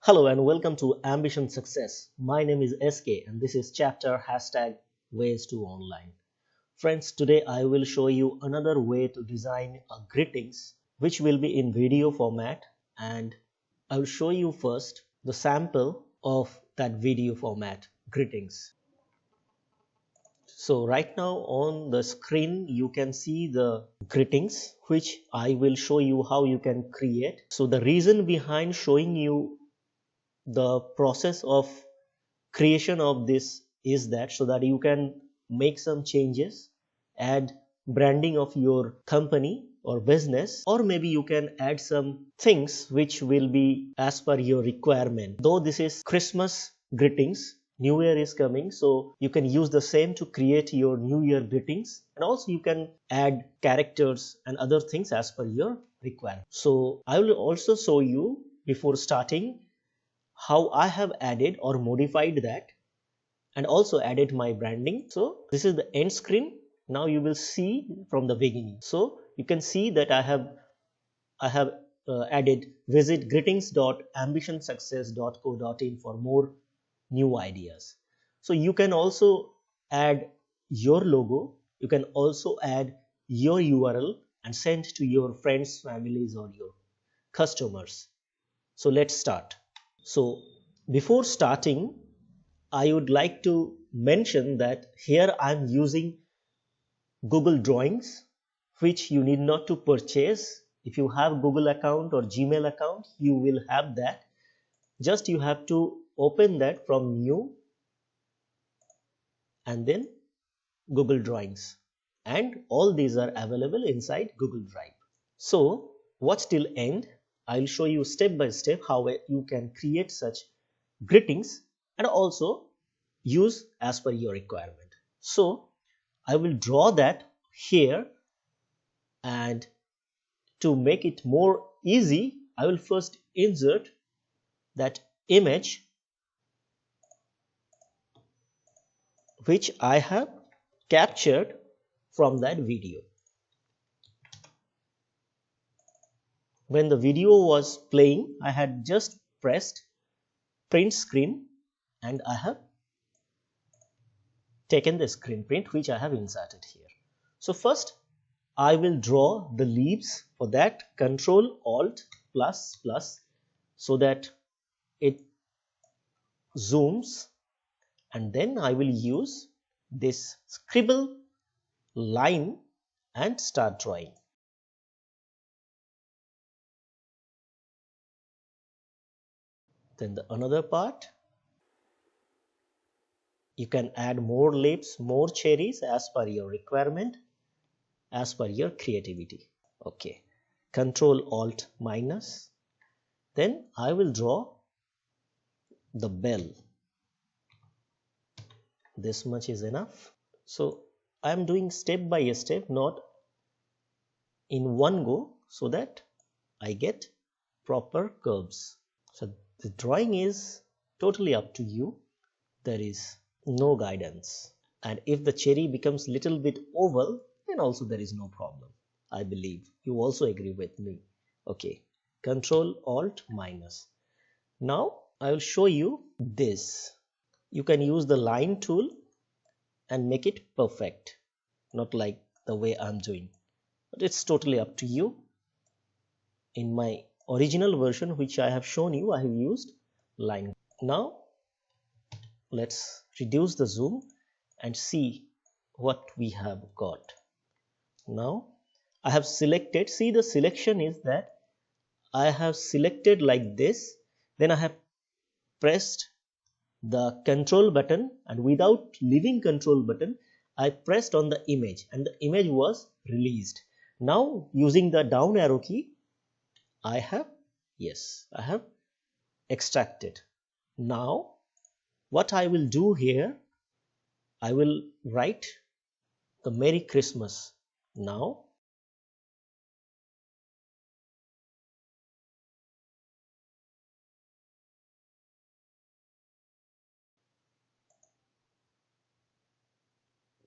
Hello and welcome to Ambition Success. My name is SK and this is chapter #ways to online. Friends, today I will show you another way to design a greetings which will be in video format, and I will show you first the sample of that video format greetings. So right now on the screen you can see the greetings which I will show you how you can create. So the reason behind showing you the process of creation of this is that so that you can make some changes, add branding of your company or business, or maybe you can add some things which will be as per your requirement. Though this is Christmas greetings, New Year is coming, so you can use the same to create your New Year greetings, and also you can add characters and other things as per your requirement. So I will also show you before starting how I have added or modified that and also added my branding. So this is the end screen. Now you will see from the beginning. So you can see that I have added visit greetings.ambitionsuccess.co.in for more new ideas. So you can also add your logo. You can also add your URL and send to your friends, families, or your customers. So let's start. So before starting, I would like to mention that here I am using Google Drawings, which you need not to purchase. If you have Google account or Gmail account, you will have that. Just you have to open that from New and then Google Drawings. And all these are available inside Google Drive. So watch till end. I'll show you step by step how you can create such greetings and also use as per your requirement. So I will draw that here, and to make it more easy, I will first insert that image which I have captured from that video. When the video was playing, I had just pressed print screen and I have taken the screen print which I have inserted here. So first I will draw the leaves. For that, Control Alt plus plus so that it zooms, and then I will use this scribble line and start drawing. Then the another part, you can add more leaves, more cherries as per your requirement, as per your creativity. Okay, Control Alt minus. Then I will draw the bell. This much is enough. So I am doing step by step, not in one go, so that I get proper curves. So the drawing is totally up to you. There is no guidance. And if the cherry becomes little bit oval, then also there is no problem. I believe you also agree with me. Okay, Control Alt minus. Now I will show you this. You can use the line tool and make it perfect, not like the way I'm doing, but it's totally up to you. In my original version which I have shown you, I have used line. Now let's reduce the zoom and see what we have got. Now I have selected, see the selection is that I have selected like this, then I have pressed the control button, and without leaving control button I pressed on the image and the image was released. Now using the down arrow key I have extracted. Now what I will do here, I will write the Merry Christmas. Now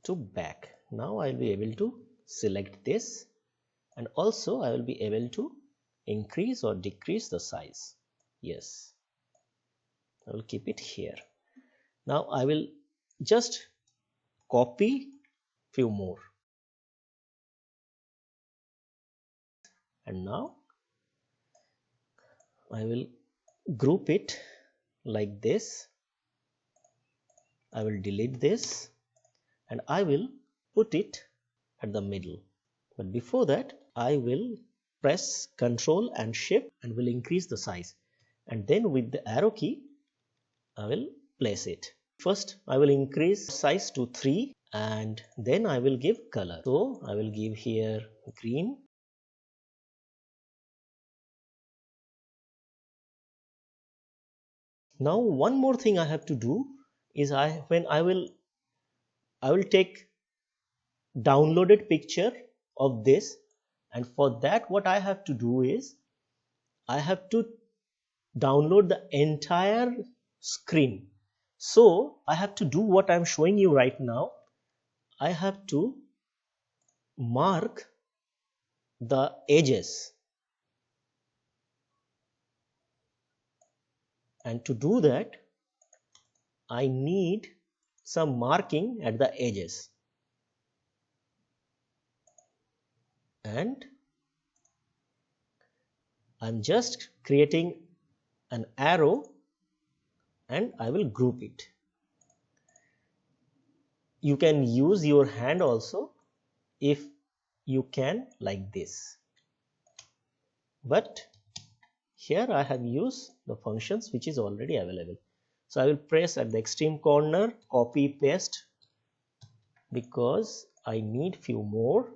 to back. Now I will be able to select this, and also I will be able to increase or decrease the size. Yes, I will keep it here. Now I will just copy few more. And now I will group it like this. I will delete this and I will put it at the middle. But before that, I will press Ctrl and Shift and will increase the size. And then with the arrow key, I will place it. First, I will increase size to 3 and then I will give color. So I will give here green. Now one more thing I have to do is I will take downloaded picture of this, and for that what I have to do is I have to download the entire screen. So I have to do what I am showing you right now. I have to mark the edges, and to do that I need some marking at the edges, and I'm just creating an arrow and I will group it. You can use your hand also if you can, like this, but here I have used the functions which is already available. So I will press at the extreme corner, copy paste, because I need few more.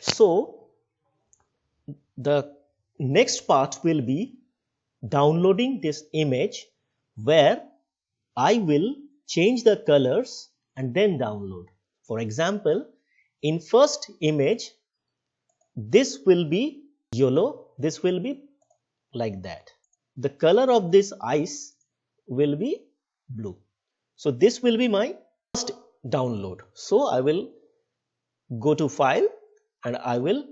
So the next part will be downloading this image, where I will change the colors and then download. For example, in first image, this will be yellow, this will be like that. The color of this ice will be blue. So this will be my first download. So I will go to file and I will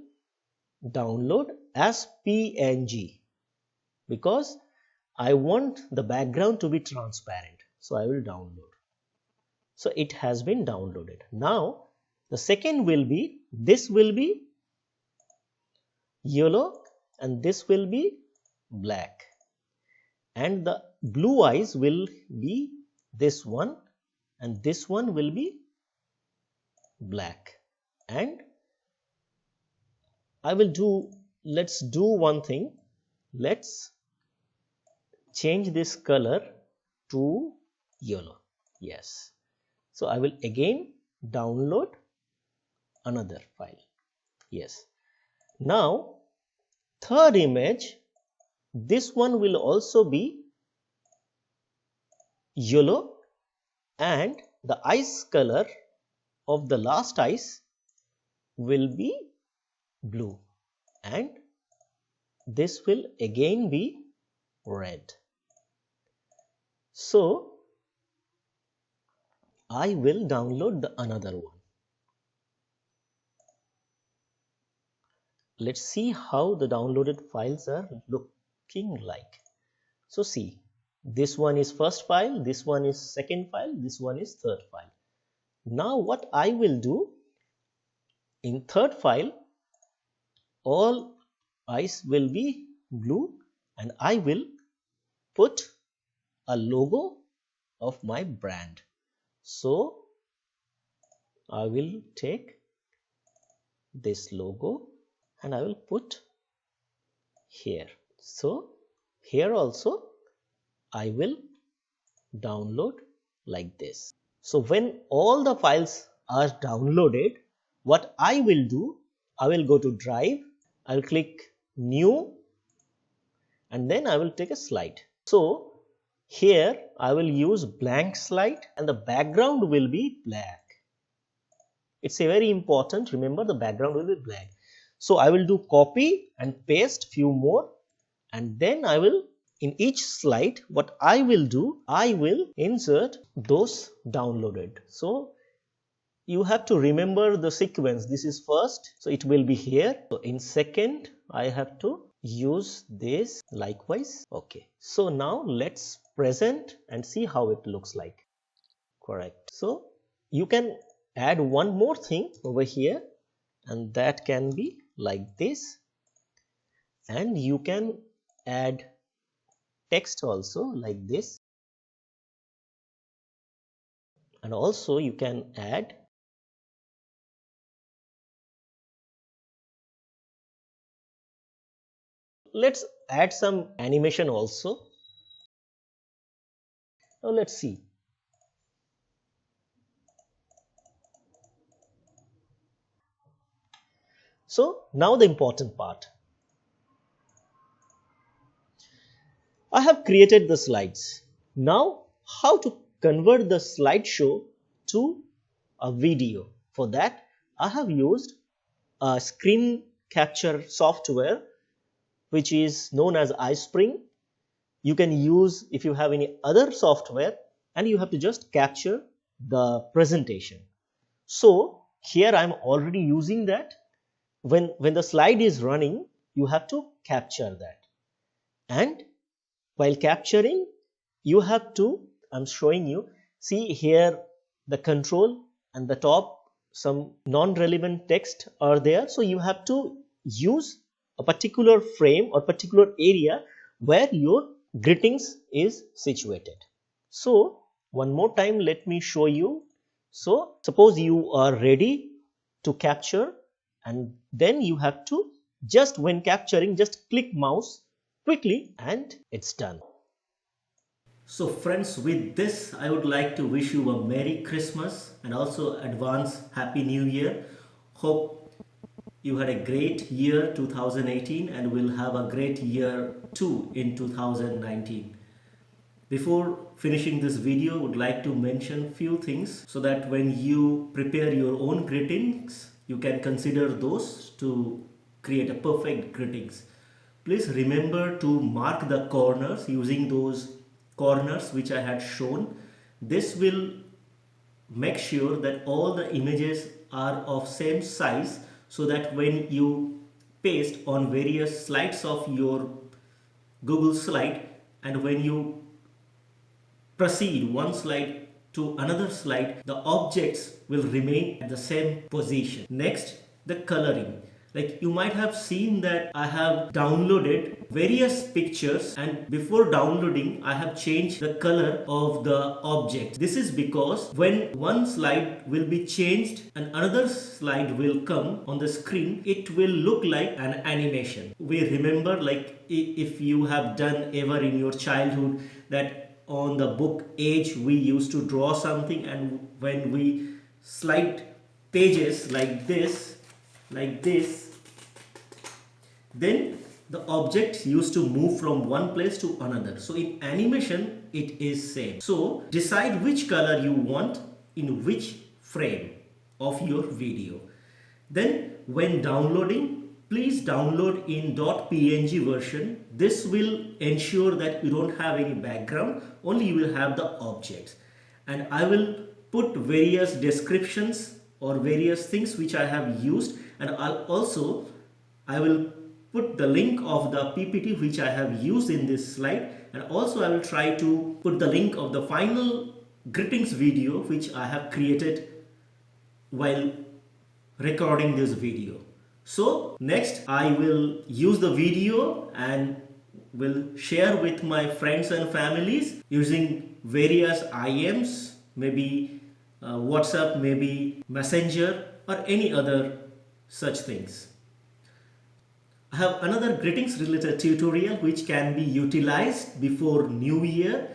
download as PNG, because I want the background to be transparent. So I will download. So it has been downloaded. Now the second will be, this will be yellow and this will be black, and the blue eyes will be this one and this one will be black. And I will do, let's do one thing, let's change this color to yellow. Yes. So I will again download another file. Yes. Now third image, this one will also be yellow and the ice color of the last ice will be blue, and this will again be red. So I will download the another one. Let's see how the downloaded files are looking like. So see, this one is first file, this one is second file, this one is third file. Now what I will do, in third file, all ice will be blue and I will put a logo of my brand. So I will take this logo and I will put here. So here also I will download like this. So when all the files are downloaded, what I will do, I will go to Drive, I will click New, and then I will take a slide. So here I will use blank slide and the background will be black. It's a very important, remember the background will be black. So I will do copy and paste few more, and then I will, in each slide, what I will do, I will insert those downloaded. So you have to remember the sequence. This is first, so it will be here. So in second, I have to use this likewise. Okay, so now let's present and see how it looks like. Correct. So you can add one more thing over here, and that can be like this, and you can add text also like this, and also you can add let's add some animation also. Now let's see. So now the important part. I have created the slides. Now how to convert the slideshow to a video? For that I have used a screen capture software which is known as iSpring. You can use if you have any other software, and you have to just capture the presentation. So here I'm already using that. When the slide is running, you have to capture that, and while capturing you have to, I'm showing you, see here the control and the top some non-relevant text are there, so you have to use a particular frame or particular area where your greetings is situated. So one more time let me show you. So suppose you are ready to capture, and then you have to just when capturing just click mouse quickly and it's done. So friends, with this I would like to wish you a Merry Christmas and also advance Happy New Year. Hope you had a great year 2018 and will have a great year too in 2019. Before finishing this video, I would like to mention few things so that when you prepare your own greetings, you can consider those to create a perfect greetings. Please remember to mark the corners using those corners which I had shown. This will make sure that all the images are of same size, so that when you paste on various slides of your Google slide, and when you proceed one slide to another slide, the objects will remain at the same position. Next, the coloring. Like you might have seen that I have downloaded various pictures, and before downloading I have changed the color of the object. This is because when one slide will be changed and another slide will come on the screen, it will look like an animation. We remember, like if you have done ever in your childhood, that on the book age we used to draw something, and when we slide pages like this, then the object used to move from one place to another. So in animation it is same. So decide which color you want in which frame of your video. Then when downloading, please download in .png version. This will ensure that you don't have any background, only you will have the objects. And I will put various descriptions or various things which I have used, and I will put the link of the PPT which I have used in this slide, and also I will try to put the link of the final greetings video which I have created while recording this video. So next I will use the video and will share with my friends and families using various IMs, maybe WhatsApp, maybe Messenger, or any other such things. I have another greetings related tutorial which can be utilized before New Year,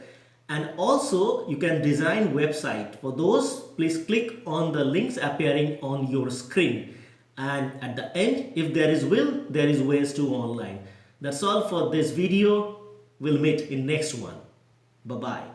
and also you can design website. For those, please click on the links appearing on your screen, and at the end, if there is will, there is ways to online. That's all for this video. We'll meet in next one. Bye bye.